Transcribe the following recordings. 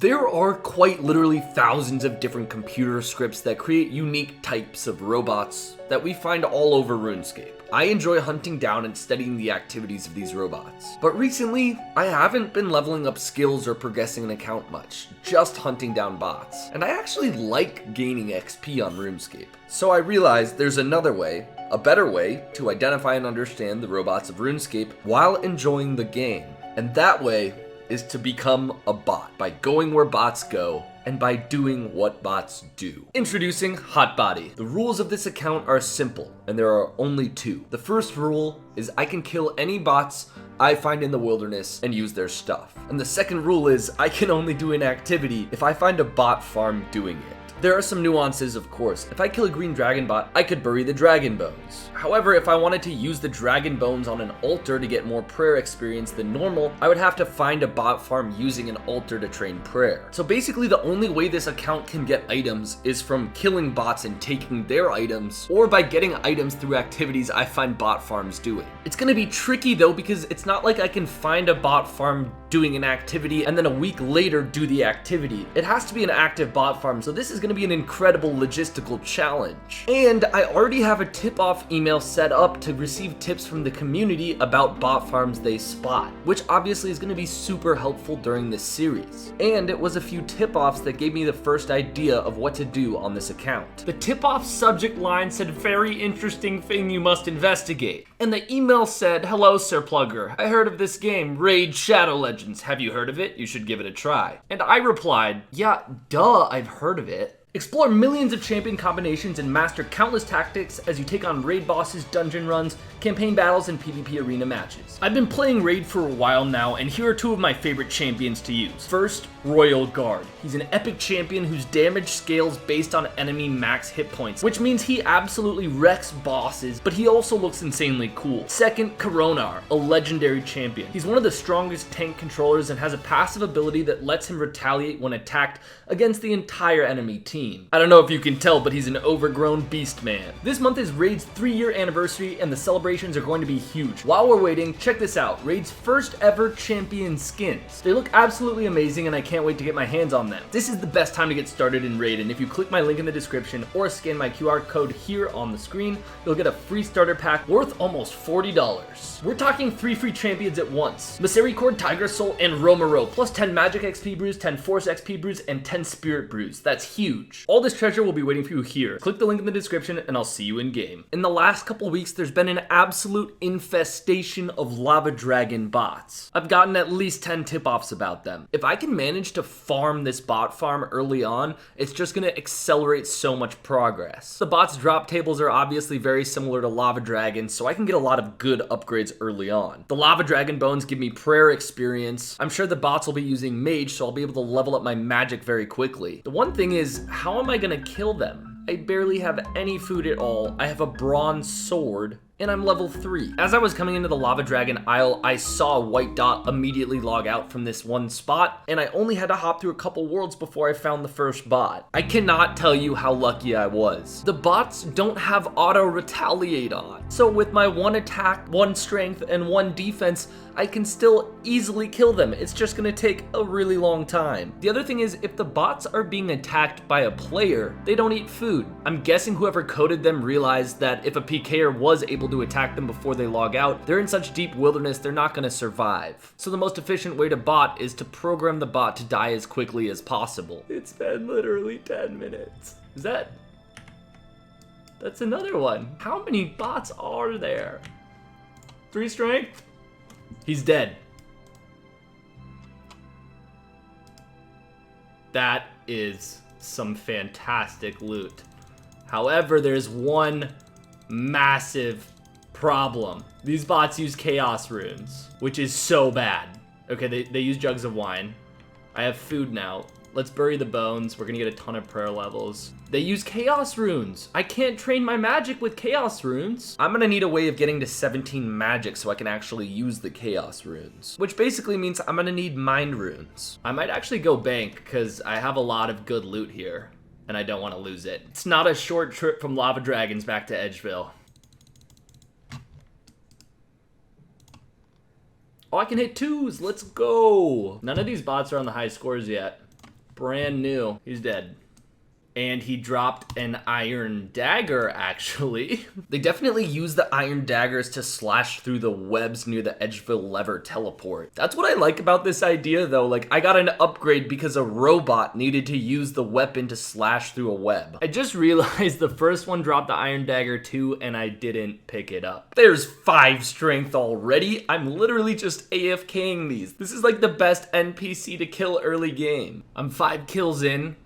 There are quite literally thousands of different computer scripts that create unique types of robots that we find all over RuneScape. I enjoy hunting down and studying the activities of these robots. But recently, I haven't been leveling up skills or progressing an account much, just hunting down bots. And I actually like gaining XP on RuneScape. So I realized there's another way, a better way, to identify and understand the robots of RuneScape while enjoying the game. And that way is to become a bot by going where bots go and by doing what bots do. Introducing Hotbody. The rules of this account are simple, and there are only two. The first rule is I can kill any bots I find in the wilderness and use their stuff. And the second rule is I can only do an activity if I find a bot farm doing it. There are some nuances, of course. If I kill a green dragon bot, I could bury the dragon bones. However, if I wanted to use the dragon bones on an altar to get more prayer experience than normal, I would have to find a bot farm using an altar to train prayer. So basically the only way this account can get items is from killing bots and taking their items, or by getting items through activities I find bot farms doing. It's gonna be tricky though, because it's not like I can find a bot farm doing an activity and then a week later do the activity. It has to be an active bot farm, so this is gonna be an incredible logistical challenge. And I already have a tip-off email set up to receive tips from the community about bot farms they spot, which obviously is gonna be super helpful during this series. And it was a few tip-offs that gave me the first idea of what to do on this account. The tip-off subject line said, "Very interesting thing you must investigate." And the email said, "Hello, Sir Plugger. I heard of this game, Raid Shadow Legends. Have you heard of it? You should give it a try." And I replied, "Yeah, duh, I've heard of it. Explore millions of champion combinations and master countless tactics as you take on raid bosses, dungeon runs, campaign battles, and PvP arena matches. I've been playing Raid for a while now, and here are two of my favorite champions to use. First, Royal Guard. He's an epic champion whose damage scales based on enemy max hit points, which means he absolutely wrecks bosses, but he also looks insanely cool. Second, Coronar, a legendary champion. He's one of the strongest tank controllers and has a passive ability that lets him retaliate when attacked against the entire enemy team. I don't know if you can tell, but he's an overgrown beast man. This month is Raid's 3-year anniversary, and the celebrations are going to be huge. While we're waiting, check this out, Raid's first ever champion skins. They look absolutely amazing, and I can't wait to get my hands on them. This is the best time to get started in Raid, and if you click my link in the description or scan my QR code here on the screen, you'll get a free starter pack worth almost $40. We're talking 3 free champions at once: Misericord, Tiger Soul, and Romero, plus 10 Magic XP brews, 10 Force XP brews, and 10 Spirit brews. That's huge. All this treasure will be waiting for you here. Click the link in the description and I'll see you in game. In the last couple weeks, there's been an absolute infestation of lava dragon bots. I've gotten at least 10 tip-offs about them. If I can manage to farm this bot farm early on, it's just gonna accelerate so much progress. The bots' drop tables are obviously very similar to lava dragons, so I can get a lot of good upgrades early on. The lava dragon bones give me prayer experience. I'm sure the bots will be using mage, so I'll be able to level up my magic very quickly. The one thing is, how am I gonna kill them? I barely have any food at all. I have a bronze sword, and I'm level 3. As I was coming into the lava dragon aisle, I saw a white dot immediately log out from this one spot, and I only had to hop through a couple worlds before I found the first bot. I cannot tell you how lucky I was. The bots don't have auto retaliate on, so with my 1 attack, 1 strength, and 1 defense, I can still easily kill them. It's just gonna take a really long time. The other thing is, if the bots are being attacked by a player, they don't eat food. I'm guessing whoever coded them realized that if a PKer was able to attack them before they log out, they're in such deep wilderness they're not gonna survive. So the most efficient way to bot is to program the bot to die as quickly as possible. It's been literally 10 minutes. That's another one. How many bots are there? 3 strength? He's dead. That is some fantastic loot. However, there's one massive problem. These bots use chaos runes, which is so bad. Okay, they use jugs of wine. I have food now. Let's bury the bones. We're gonna get a ton of prayer levels. They use chaos runes. I can't train my magic with chaos runes. I'm gonna need a way of getting to 17 magic so I can actually use the chaos runes, which basically means I'm gonna need mind runes. I might actually go bank because I have a lot of good loot here and I don't want to lose it. It's not a short trip from Lava Dragons back to Edgeville. Oh, I can hit 2s. Let's go. None of these bots are on the high scores yet. Brand new. He's dead. And he dropped an iron dagger, actually. They definitely use the iron daggers to slash through the webs near the Edgeville lever teleport. That's what I like about this idea, though. Like, I got an upgrade because a robot needed to use the weapon to slash through a web. I just realized the first one dropped the iron dagger too, and I didn't pick it up. There's 5 strength already. I'm literally just AFKing these. This is like the best NPC to kill early game. I'm 5 kills in.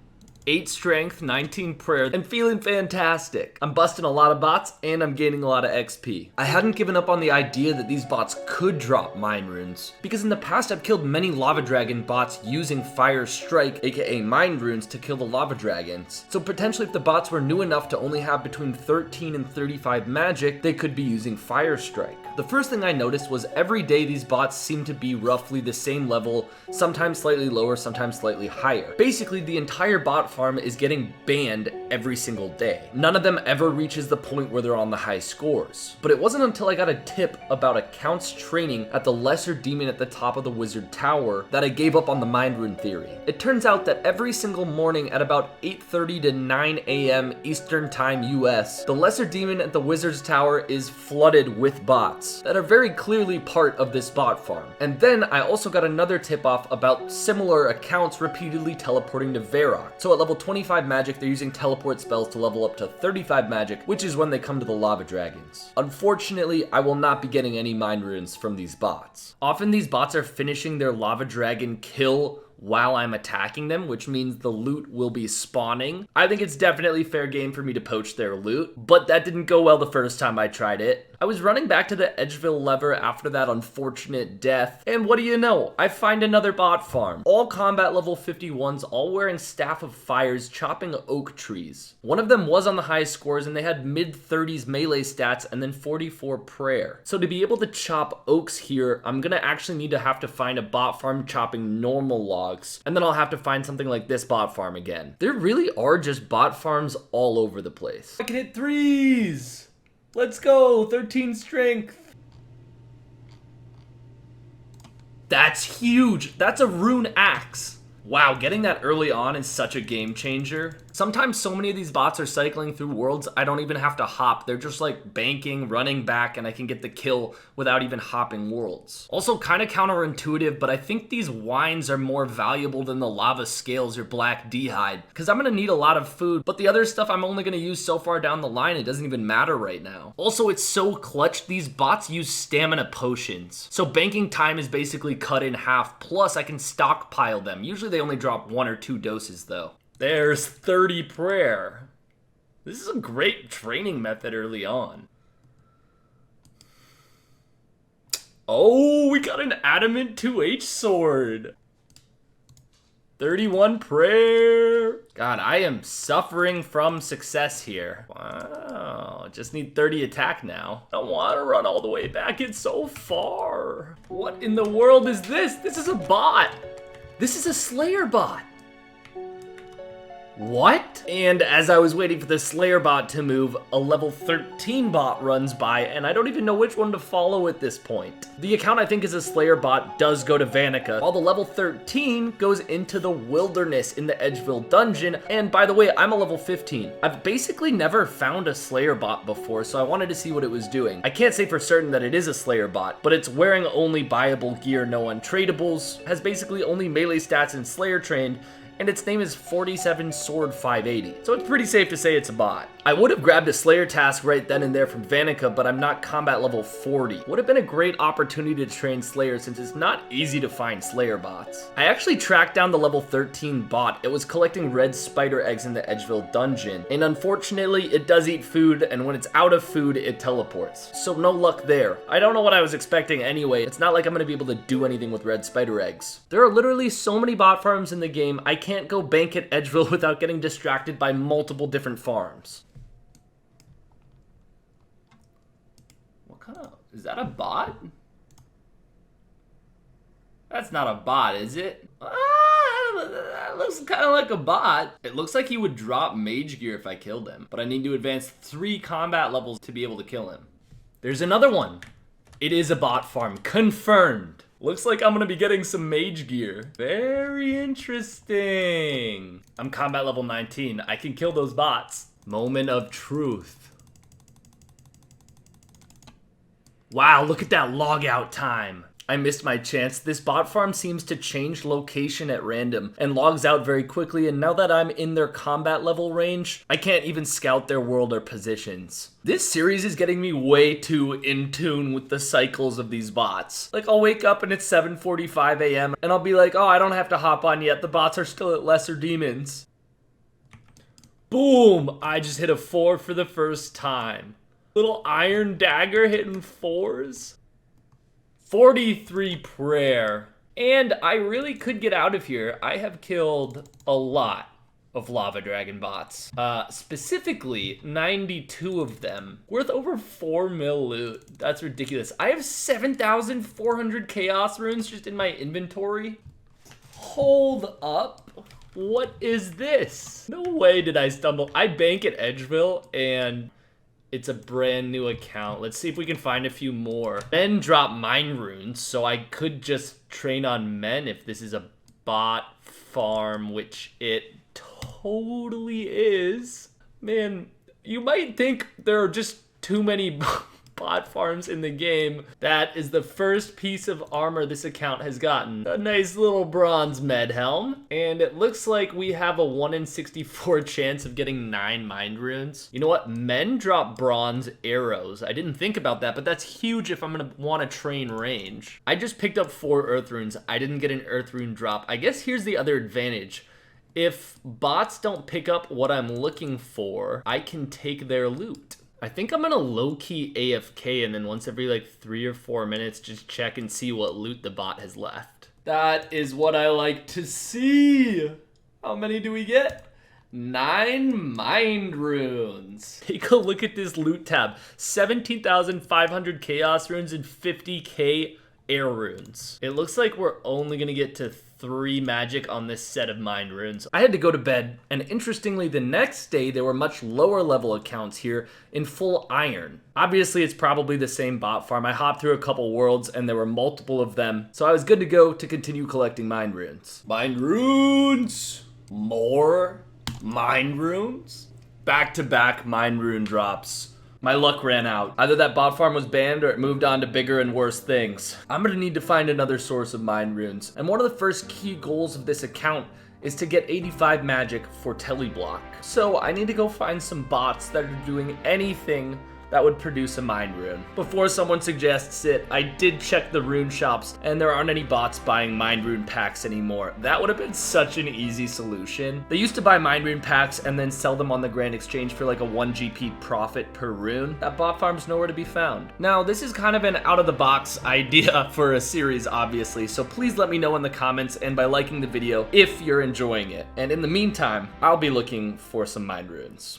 8 strength, 19 prayer, and feeling fantastic. I'm busting a lot of bots, and I'm gaining a lot of XP. I hadn't given up on the idea that these bots could drop mine runes, because in the past I've killed many lava dragon bots using fire strike, aka mine runes, to kill the lava dragons. So potentially if the bots were new enough to only have between 13 and 35 magic, they could be using fire strike. The first thing I noticed was every day these bots seem to be roughly the same level, sometimes slightly lower, sometimes slightly higher. Basically, the entire bot farm is getting banned every single day. None of them ever reaches the point where they're on the high scores. But it wasn't until I got a tip about accounts training at the lesser demon at the top of the wizard tower that I gave up on the mind rune theory. It turns out that every single morning at about 8:30 to 9 a.m. Eastern Time US, the lesser demon at the wizard's tower is flooded with bots that are very clearly part of this bot farm. And then I also got another tip off about similar accounts repeatedly teleporting to Varrock. So at level 25 magic, they're using teleport spells to level up to 35 magic, which is when they come to the lava dragons. Unfortunately, I will not be getting any mind runes from these bots. Often these bots are finishing their lava dragon kill while I'm attacking them, which means the loot will be spawning. I think it's definitely fair game for me to poach their loot, but that didn't go well the first time I tried it. I was running back to the Edgeville lever after that unfortunate death, and what do you know? I find another bot farm. All combat level 51s, all wearing Staff of Fires, chopping oak trees. One of them was on the highest scores, and they had mid-30s melee stats and then 44 prayer. So to be able to chop oaks here, I'm gonna actually need to have to find a bot farm chopping normal logs, and then I'll have to find something like this bot farm again. There really are just bot farms all over the place. I can hit 3s! Let's go, 13 strength. That's huge. That's a rune axe. Wow, getting that early on is such a game changer. Sometimes so many of these bots are cycling through worlds, I don't even have to hop. They're just like banking, running back, and I can get the kill without even hopping worlds. Also kind of counterintuitive, but I think these wines are more valuable than the lava scales or black d'hide, because I'm gonna need a lot of food, but the other stuff I'm only gonna use so far down the line, it doesn't even matter right now. Also, it's so clutch, these bots use stamina potions. So banking time is basically cut in half, plus I can stockpile them. Usually they only drop 1 or 2 doses though. There's 30 prayer. This is a great training method early on. Oh, we got an adamant 2H sword. 31 prayer. God, I am suffering from success here. Wow, just need 30 attack now. I don't want to run all the way back, it's so far. What in the world is this? This is a bot. This is a Slayer bot. What? And as I was waiting for the Slayer bot to move, a level 13 bot runs by, and I don't even know which one to follow at this point. The account I think is a Slayer bot does go to Vanica, while the level 13 goes into the wilderness in the Edgeville dungeon, and by the way, I'm a level 15. I've basically never found a Slayer bot before, so I wanted to see what it was doing. I can't say for certain that it is a Slayer bot, but it's wearing only buyable gear, no untradables, has basically only melee stats and Slayer trained, and its name is 47 Sword 580. So it's pretty safe to say it's a bot. I would have grabbed a Slayer task right then and there from Vanica, but I'm not combat level 40. Would have been a great opportunity to train Slayer since it's not easy to find Slayer bots. I actually tracked down the level 13 bot. It was collecting red spider eggs in the Edgeville dungeon, and unfortunately it does eat food, and when it's out of food, it teleports. So no luck there. I don't know what I was expecting anyway. It's not like I'm gonna be able to do anything with red spider eggs. There are literally so many bot farms in the game, I can't go bank at Edgeville without getting distracted by multiple different farms. What kind of... is that a bot? That's not a bot, is it? That looks kind of like a bot. It looks like he would drop mage gear if I killed him, but I need to advance 3 combat levels to be able to kill him. There's another one. It is a bot farm, confirmed. Looks like I'm gonna be getting some mage gear. Very interesting. I'm combat level 19. I can kill those bots. Moment of truth. Wow, look at that log out time. I missed my chance. This bot farm seems to change location at random and logs out very quickly, and now that I'm in their combat level range, I can't even scout their world or positions. This series is getting me way too in tune with the cycles of these bots. Like, I'll wake up and it's 7:45 a.m. and I'll be like, oh, I don't have to hop on yet. The bots are still at lesser demons. Boom! I just hit a 4 for the first time. Little iron dagger hitting 4s. 43 prayer. And I really could get out of here. I have killed a lot of lava dragon bots. Specifically, 92 of them. Worth over 4 mil loot. That's ridiculous. I have 7,400 chaos runes just in my inventory. Hold up. What is this? No way did I stumble. I bank at Edgeville and it's a brand new account. Let's see if we can find a few more. Men drop mine runes, so I could just train on men if this is a bot farm, which it totally is. Man, you might think there are just too many bot farms in the game. That is the first piece of armor this account has gotten. A nice little bronze med helm. And it looks like we have a 1 in 64 chance of getting 9 mind runes. You know what? Men drop bronze arrows. I didn't think about that, but that's huge if I'm gonna want to train range. I just picked up 4 earth runes. I didn't get an earth rune drop. I guess here's the other advantage. If bots don't pick up what I'm looking for, I can take their loot. I think I'm gonna low-key AFK and then once every like 3 or 4 minutes just check and see what loot the bot has left. That is what I like to see. How many do we get? 9 mind runes. Take a look at this loot tab. 17,500 chaos runes and 50k air runes. It looks like we're only gonna get to 3 magic on this set of mind runes. I had to go to bed, and interestingly, the next day there were much lower level accounts here in full iron. Obviously, it's probably the same bot farm. I hopped through a couple worlds, and there were multiple of them, so I was good to go to continue collecting mind runes. Mind runes! More mind runes? Back-to-back mind rune drops. My luck ran out. Either that bot farm was banned or it moved on to bigger and worse things. I'm gonna need to find another source of mind runes. And one of the first key goals of this account is to get 85 magic for teleblock. So I need to go find some bots that are doing anything that would produce a mind rune. Before someone suggests it, I did check the rune shops and there aren't any bots buying mind rune packs anymore. That would have been such an easy solution. They used to buy mind rune packs and then sell them on the Grand Exchange for like a 1 GP profit per rune. That bot farm's nowhere to be found. Now, this is kind of an out of the box idea for a series, obviously, so please let me know in the comments and by liking the video if you're enjoying it. And in the meantime, I'll be looking for some mind runes.